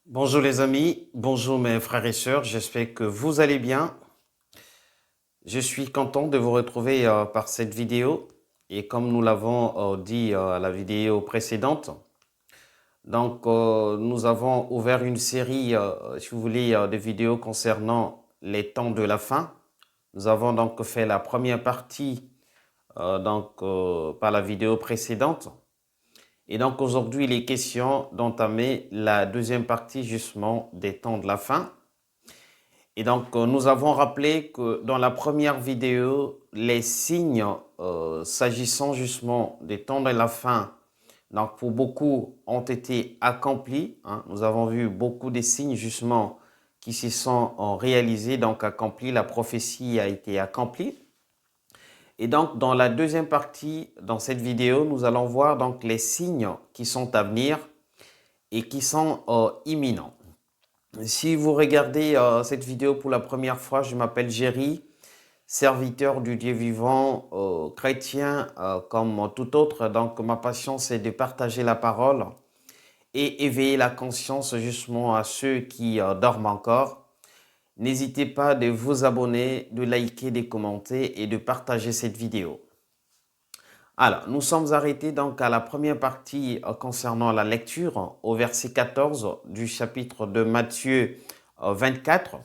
Bonjour les amis, bonjour mes frères et sœurs, j'espère que vous allez bien. Je suis content de vous retrouver par cette vidéo et comme nous l'avons dit à la vidéo précédente, nous avons ouvert une série, si vous voulez, de vidéos concernant les temps de la fin. Nous avons donc fait la première partie par la vidéo précédente. Et donc aujourd'hui, il est question d'entamer la deuxième partie justement des temps de la fin. Et donc, nous avons rappelé que dans la première vidéo, les signes s'agissant justement des temps de la fin, donc pour beaucoup, ont été accomplis, hein. Nous avons vu beaucoup de signes justement qui se sont réalisés, donc accomplis, la prophétie a été accomplie. Et donc, dans la deuxième partie, dans cette vidéo, nous allons voir donc les signes qui sont à venir et qui sont imminents. Si vous regardez cette vidéo pour la première fois, je m'appelle Jerry, serviteur du Dieu vivant, chrétien comme tout autre. Donc ma passion c'est de partager la parole et éveiller la conscience justement à ceux qui dorment encore. N'hésitez pas de vous abonner, de liker, de commenter et de partager cette vidéo. Alors, nous sommes arrêtés donc à la première partie concernant la lecture au verset 14 du chapitre de Matthieu 24.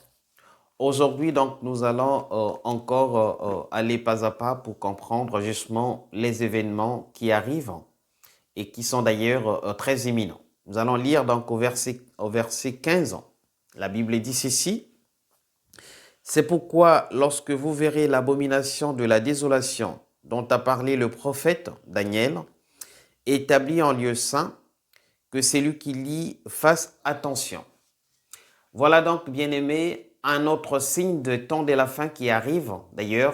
Aujourd'hui, donc, nous allons encore aller pas à pas pour comprendre justement les événements qui arrivent et qui sont d'ailleurs très imminents. Nous allons lire donc au verset 15. La Bible dit ceci. C'est pourquoi lorsque vous verrez l'abomination de la désolation dont a parlé le prophète Daniel, établi en lieu saint, que celui qui lit fasse attention. Voilà donc, bien-aimés, un autre signe de temps de la fin qui arrive. D'ailleurs,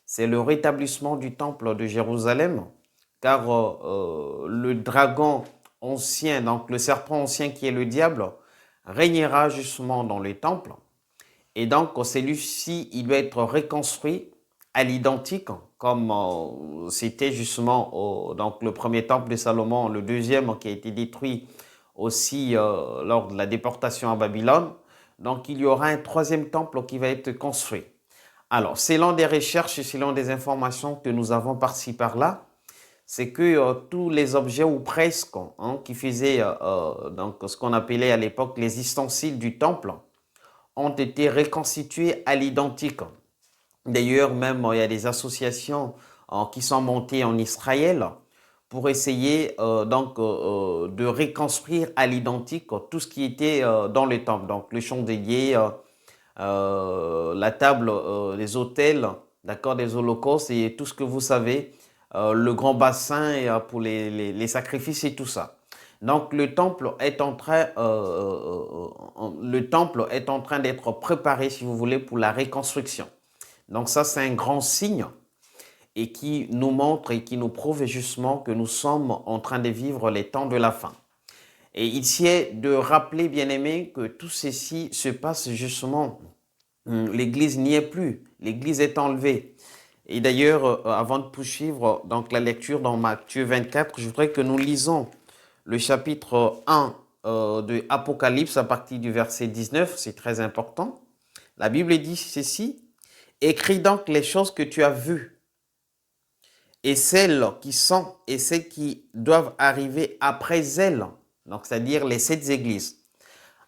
c'est le rétablissement du temple de Jérusalem, car le dragon ancien, donc le serpent ancien qui est le diable, régnera justement dans le temple. Et donc, celui-ci, il doit être reconstruit à l'identique, comme c'était justement donc le premier temple de Salomon, le deuxième qui a été détruit aussi lors de la déportation à Babylone. Donc, il y aura un troisième temple qui va être construit. Alors, selon des recherches et selon des informations que nous avons par-ci par-là, c'est que tous les objets ou presque qui faisaient donc ce qu'on appelait à l'époque les ustensiles du temple ont été reconstitués à l'identique. D'ailleurs, même il y a des associations qui sont montées en Israël pour essayer de reconstruire à l'identique tout ce qui était dans le temple. Donc le chandelier, la table, les autels, d'accord, des holocaustes et tout ce que vous savez, le grand bassin pour les sacrifices et tout ça. Donc le temple est en train, d'être préparé, si vous voulez, pour la reconstruction. Donc ça, c'est un grand signe et qui nous montre et qui nous prouve justement que nous sommes en train de vivre les temps de la fin. Et ici est de rappeler, bien aimé, que tout ceci se passe justement. L'Église n'y est plus, l'Église est enlevée. Et d'ailleurs, avant de poursuivre donc la lecture dans Matthieu 24, je voudrais que nous lisons le chapitre 1 de Apocalypse à partir du verset 19, c'est très important. La Bible dit ceci, « Écris donc les choses que tu as vues, et celles qui sont et celles qui doivent arriver après elles. » Donc, c'est-à-dire les 7 églises.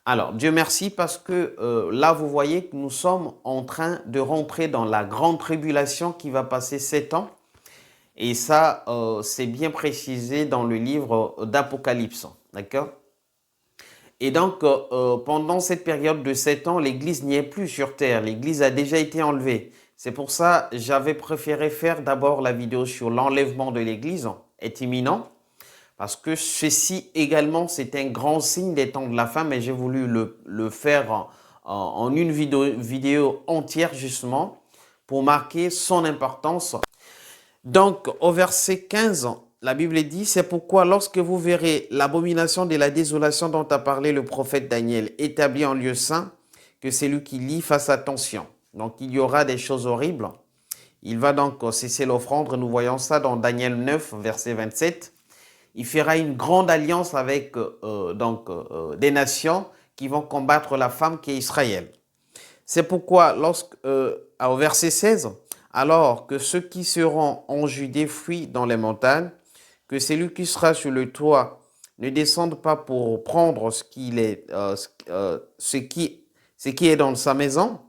Alors, Dieu merci parce que là, vous voyez que nous sommes en train de rentrer dans la grande tribulation qui va passer 7 ans. Et ça, c'est bien précisé dans le livre d'Apocalypse. D'accord? Et donc, pendant cette période de 7 ans, l'Église n'y est plus sur terre. L'Église a déjà été enlevée. C'est pour ça que j'avais préféré faire d'abord la vidéo sur l'enlèvement de l'Église, est imminent, parce que ceci également, c'est un grand signe des temps de la fin, mais j'ai voulu le faire en une vidéo entière justement pour marquer son importance. Donc, au verset 15, la Bible dit, c'est pourquoi lorsque vous verrez l'abomination de la désolation dont a parlé le prophète Daniel établie en lieu saint, que celui qui lit fasse attention. Donc, il y aura des choses horribles. Il va donc cesser l'offrande. Nous voyons ça dans Daniel 9, verset 27. Il fera une grande alliance avec des nations qui vont combattre la femme qui est Israël. C'est pourquoi, au verset 16, alors que ceux qui seront en Judée fuient dans les montagnes, que celui qui sera sur le toit ne descende pas pour prendre ce qui est dans sa maison,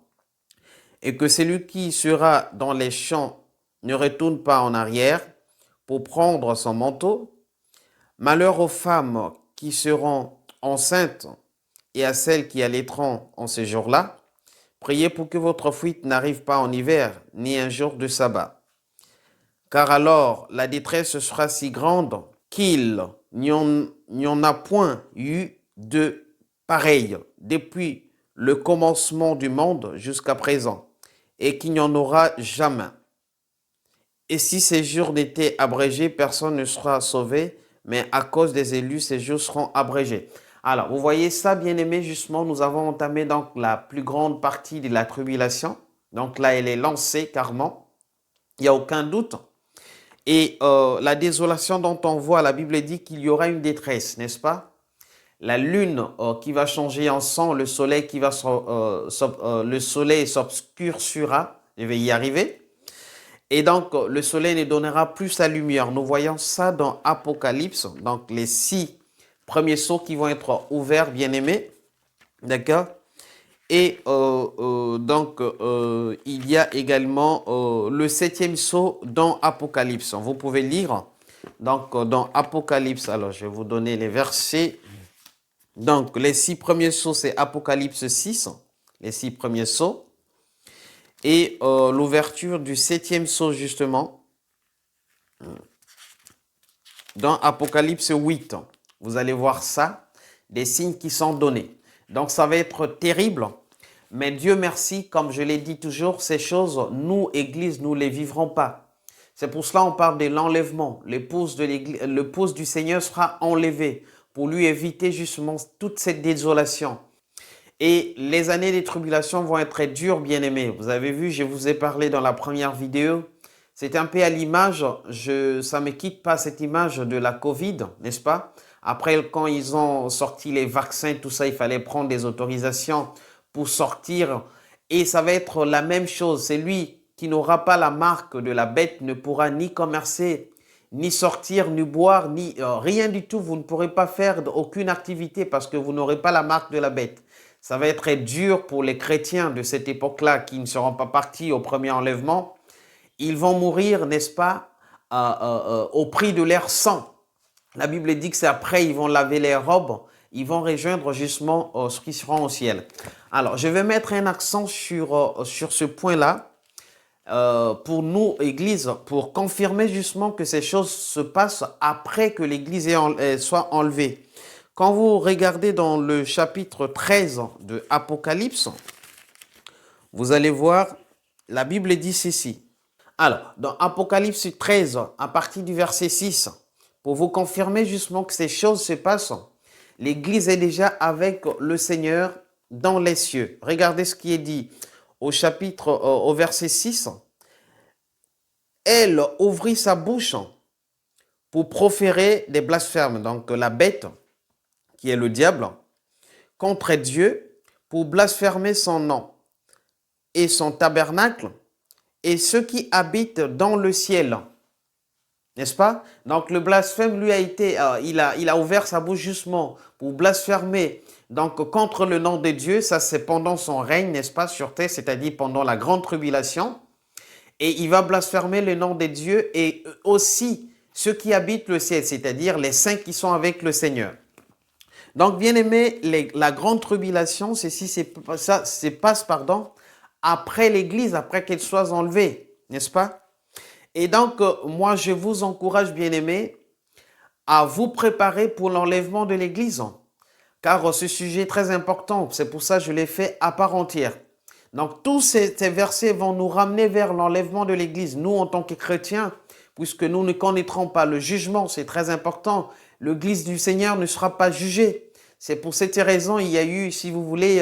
et que celui qui sera dans les champs ne retourne pas en arrière pour prendre son manteau. Malheur aux femmes qui seront enceintes et à celles qui allaiteront en ce jour-là. Priez pour que votre fuite n'arrive pas en hiver, ni un jour de sabbat. Car alors la détresse sera si grande qu'il n'y en a point eu de pareil depuis le commencement du monde jusqu'à présent, et qu'il n'y en aura jamais. Et si ces jours n'étaient abrégés, personne ne sera sauvé, mais à cause des élus, ces jours seront abrégés. Alors, vous voyez ça, bien-aimés, justement, nous avons entamé donc la plus grande partie de la tribulation. Donc là, elle est lancée carrément. Il n'y a aucun doute. Et la désolation dont on voit, la Bible dit qu'il y aura une détresse, n'est-ce pas? La lune qui va changer en sang, le soleil s'obscurcira. Je vais y arriver. Et donc, le soleil ne donnera plus sa lumière. Nous voyons ça dans Apocalypse. Donc, les 6 premiers sceaux qui vont être ouverts, bien aimés. D'accord? Et il y a également le 7e sceau dans Apocalypse. Vous pouvez lire. Donc, dans Apocalypse, alors je vais vous donner les versets. Donc, les 6 premiers sceaux, c'est Apocalypse 6. Les 6 premiers sceaux. Et l'ouverture du 7e sceau, justement, dans Apocalypse 8. Vous allez voir ça, des signes qui sont donnés. Donc, ça va être terrible. Mais Dieu merci, comme je l'ai dit toujours, ces choses, nous, Église, nous ne les vivrons pas. C'est pour cela qu'on parle de l'enlèvement. L'épouse du Seigneur sera enlevée pour lui éviter justement toute cette désolation. Et les années des tribulations vont être dures, bien-aimés. Vous avez vu, je vous ai parlé dans la première vidéo. C'est un peu à l'image, ça ne me quitte pas cette image de la Covid, n'est-ce pas? Après, quand ils ont sorti les vaccins, tout ça, il fallait prendre des autorisations pour sortir. Et ça va être la même chose. C'est lui qui n'aura pas la marque de la bête ne pourra ni commercer, ni sortir, ni boire, ni rien du tout. Vous ne pourrez pas faire aucune activité parce que vous n'aurez pas la marque de la bête. Ça va être dur pour les chrétiens de cette époque-là qui ne seront pas partis au premier enlèvement. Ils vont mourir, n'est-ce pas, au prix de leur sang. La Bible dit que c'est après, ils vont laver les robes, ils vont rejoindre justement ceux qui seront au ciel. Alors, je vais mettre un accent sur ce point-là pour nous, Église, pour confirmer justement que ces choses se passent après que l'Église soit enlevée. Quand vous regardez dans le chapitre 13 de Apocalypse, vous allez voir, la Bible dit ceci. Alors, dans Apocalypse 13, à partir du verset 6, pour vous confirmer justement que ces choses se passent, l'Église est déjà avec le Seigneur dans les cieux. Regardez ce qui est dit au verset 6. Elle ouvrit sa bouche pour proférer des blasphèmes. Donc la bête, qui est le diable, contre Dieu, pour blasphémer son nom et son tabernacle et ceux qui habitent dans le ciel. N'est-ce pas? Donc le blasphème, lui, il a ouvert sa bouche justement pour blasphémer donc contre le nom de Dieu. Ça, c'est pendant son règne, n'est-ce pas, sur terre, c'est-à-dire pendant la grande tribulation. Et il va blasphémer le nom de Dieu et aussi ceux qui habitent le ciel, c'est-à-dire les saints qui sont avec le Seigneur. Donc, bien aimé, la grande tribulation, ça se passe après l'Église, après qu'elle soit enlevée, n'est-ce pas? Et donc, moi, je vous encourage, bien aimé, à vous préparer pour l'enlèvement de l'Église, car ce sujet est très important. C'est pour ça que je l'ai fait à part entière. Donc, tous ces versets vont nous ramener vers l'enlèvement de l'Église. Nous, en tant que chrétiens, puisque nous ne connaîtrons pas le jugement, c'est très important. L'Église du Seigneur ne sera pas jugée. C'est pour cette raison, il y a eu, si vous voulez,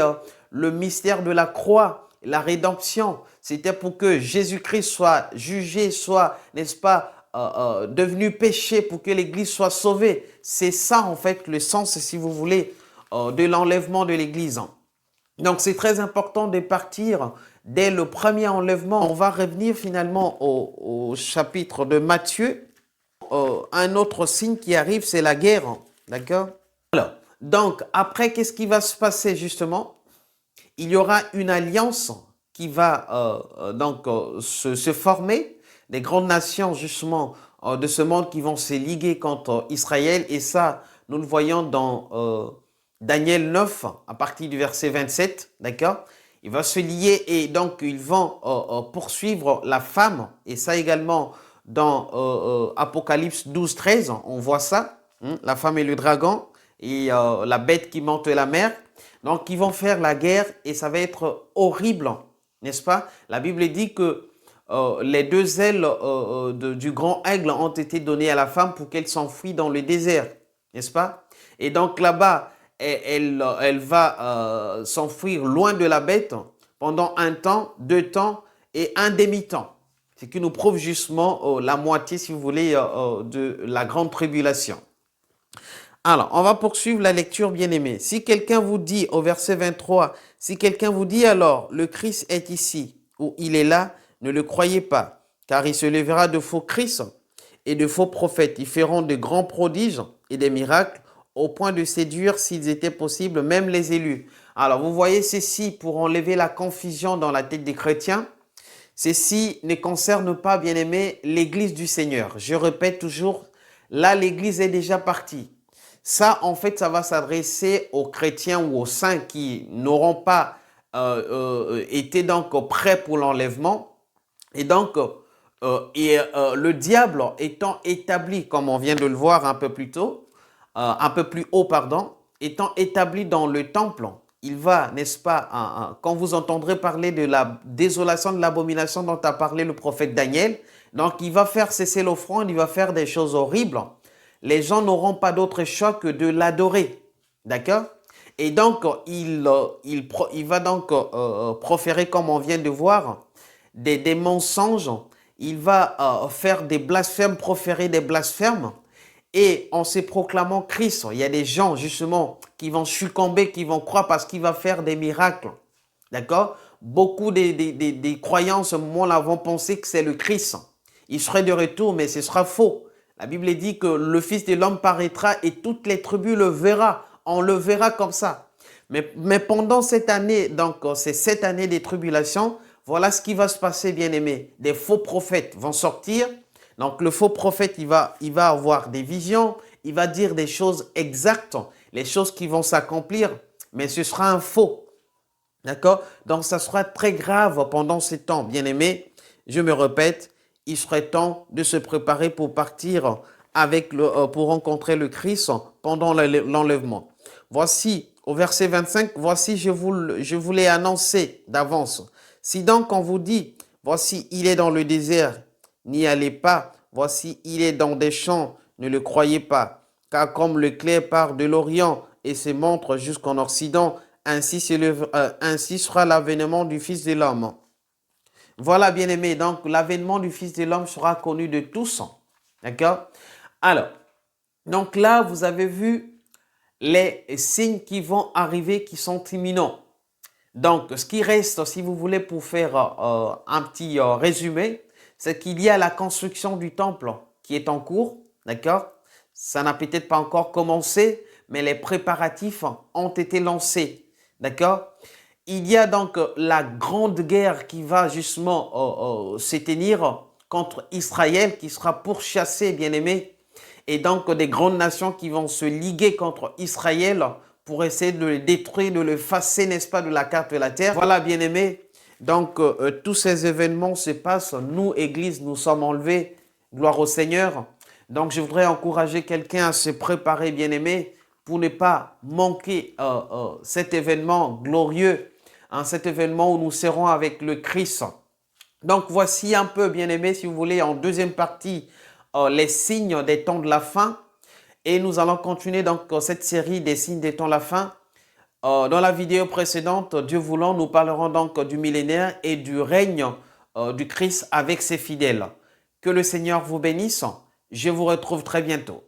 le mystère de la croix, la rédemption. C'était pour que Jésus-Christ soit jugé, soit, n'est-ce pas, devenu péché pour que l'Église soit sauvée. C'est ça, en fait, le sens, si vous voulez, de l'enlèvement de l'Église. Donc, c'est très important de partir dès le premier enlèvement. On va revenir finalement au chapitre de Matthieu. Un autre signe qui arrive, c'est la guerre. D'accord? Alors, donc, après, qu'est-ce qui va se passer justement? Il y aura une alliance qui va se former. Les grandes nations justement de ce monde qui vont se liguer contre Israël. Et ça, nous le voyons dans Daniel 9, à partir du verset 27, d'accord? Il va se lier et donc ils vont poursuivre la femme. Et ça également dans Apocalypse 12, 13, on voit ça. La femme et le dragon et la bête qui monte la mer. Donc ils vont faire la guerre et ça va être horrible, n'est-ce pas? La Bible dit que les deux ailes du grand aigle ont été données à la femme pour qu'elle s'enfuit dans le désert, n'est-ce pas? Et donc là-bas, elle va s'enfuir loin de la bête pendant un temps, 2 temps et un demi-temps. Ce qui nous prouve justement la moitié, si vous voulez, de la grande tribulation. Alors, on va poursuivre la lecture, bien-aimés. Si quelqu'un vous dit, au verset 23, si quelqu'un vous dit alors, le Christ est ici, ou il est là, ne le croyez pas, car il se lèvera de faux Christ et de faux prophètes. Ils feront de grands prodiges et des miracles, au point de séduire, s'ils étaient possibles, même les élus. Alors, vous voyez, ceci pour enlever la confusion dans la tête des chrétiens. Ceci ne concerne pas, bien-aimés, l'Église du Seigneur. Je répète toujours, là, l'Église est déjà partie. Ça, en fait, ça va s'adresser aux chrétiens ou aux saints qui n'auront pas été donc prêts pour l'enlèvement. Et donc, le diable étant établi, comme on vient de le voir un peu plus tôt, un peu plus haut, pardon, étant établi dans le temple, il va, n'est-ce pas, quand vous entendrez parler de la désolation, de l'abomination dont a parlé le prophète Daniel, donc il va faire cesser l'offrande, il va faire des choses horribles. Les gens n'auront pas d'autre choix que de l'adorer. D'accord? Et donc, il va donc proférer, comme on vient de voir, des mensonges. Il va faire des blasphèmes, proférer des blasphèmes. Et en se proclamant Christ, il y a des gens justement qui vont succomber, qui vont croire parce qu'il va faire des miracles. D'accord? Beaucoup des croyants en ce moment-là vont penser que c'est le Christ. Il serait de retour, mais ce sera faux. La Bible dit que le Fils de l'homme paraîtra et toutes les tribus le verront. On le verra comme ça. Mais pendant cette année, donc ces 7 années de tribulation, voilà ce qui va se passer, bien-aimés. Des faux prophètes vont sortir. Donc le faux prophète, il va avoir des visions, il va dire des choses exactes, les choses qui vont s'accomplir, mais ce sera un faux. D'accord? Donc ça sera très grave pendant ces temps, bien-aimés. Je me répète, il serait temps de se préparer pour partir pour rencontrer le Christ pendant l'enlèvement. Voici, au verset 25, voici, je vous l'ai annoncé d'avance. Si donc on vous dit, voici, il est dans le désert, n'y allez pas, voici, il est dans des champs, ne le croyez pas. Car comme le clair part de l'Orient et se montre jusqu'en Occident, ainsi sera l'avènement du Fils de l'homme. Voilà, bien-aimés, donc l'avènement du Fils de l'homme sera connu de tous. D'accord? Alors, donc là, vous avez vu les signes qui vont arriver, qui sont imminents. Donc, ce qui reste, si vous voulez, pour faire un petit résumé, c'est qu'il y a la construction du temple qui est en cours. D'accord? Ça n'a peut-être pas encore commencé, mais les préparatifs ont été lancés. D'accord? Il y a donc la grande guerre qui va justement se tenir contre Israël, qui sera pourchassé, bien aimé, et donc des grandes nations qui vont se liguer contre Israël pour essayer de le détruire, de le effacer, n'est-ce pas, de la carte de la terre. Voilà, bien aimé. Donc, tous ces événements se passent. Nous, Église, nous sommes enlevés. Gloire au Seigneur. Donc, je voudrais encourager quelqu'un à se préparer, bien aimé, pour ne pas manquer cet événement glorieux, cet événement où nous serons avec le Christ. Donc, voici un peu, bien aimé, si vous voulez, en deuxième partie, les signes des temps de la fin. Et nous allons continuer donc cette série des signes des temps de la fin. Dans la vidéo précédente, Dieu voulant, nous parlerons donc du millénaire et du règne du Christ avec ses fidèles. Que le Seigneur vous bénisse. Je vous retrouve très bientôt.